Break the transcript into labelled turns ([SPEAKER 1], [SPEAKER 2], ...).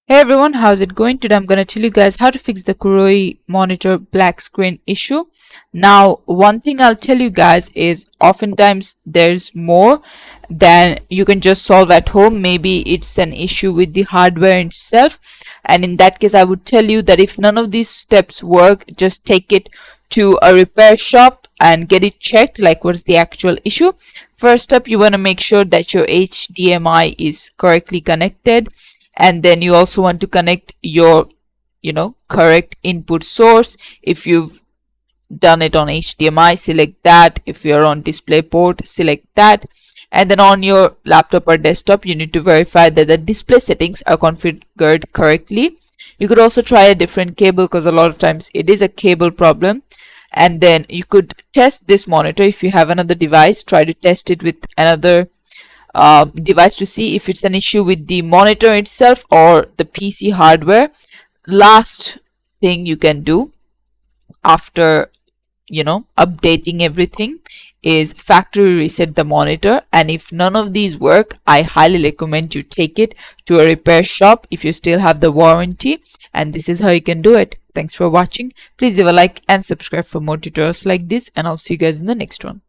[SPEAKER 1] Hey everyone, how's it going? Today I'm going to tell you guys how to fix the Koorui monitor black screen issue. Now, one thing I'll tell you guys is oftentimes there's more than you can just solve at home. Maybe it's an issue with the hardware itself. And in that case, I would tell you that if none of these steps work, just take it to a repair shop and get it checked, like what's the actual issue. First up, you want to make sure that your HDMI is correctly connected, and then you also want to connect your correct input source. If you've done it on HDMI, select that. If you're on DisplayPort, select that. And then on your laptop or desktop, you need to verify that the display settings are configured correctly. You could also try a different cable because a lot of times it is a cable problem. And then you could test this monitor. If you have another device, try to test it with another device to see if it's an issue with the monitor itself or the PC hardware. Last thing you can do after updating everything is factory reset the monitor. And if none of these work, I highly recommend you take it to a repair shop if you still have the warranty. And this is how you can do it. Thanks for watching. Please leave a like and subscribe for more tutorials like this, and I'll see you guys in the next one.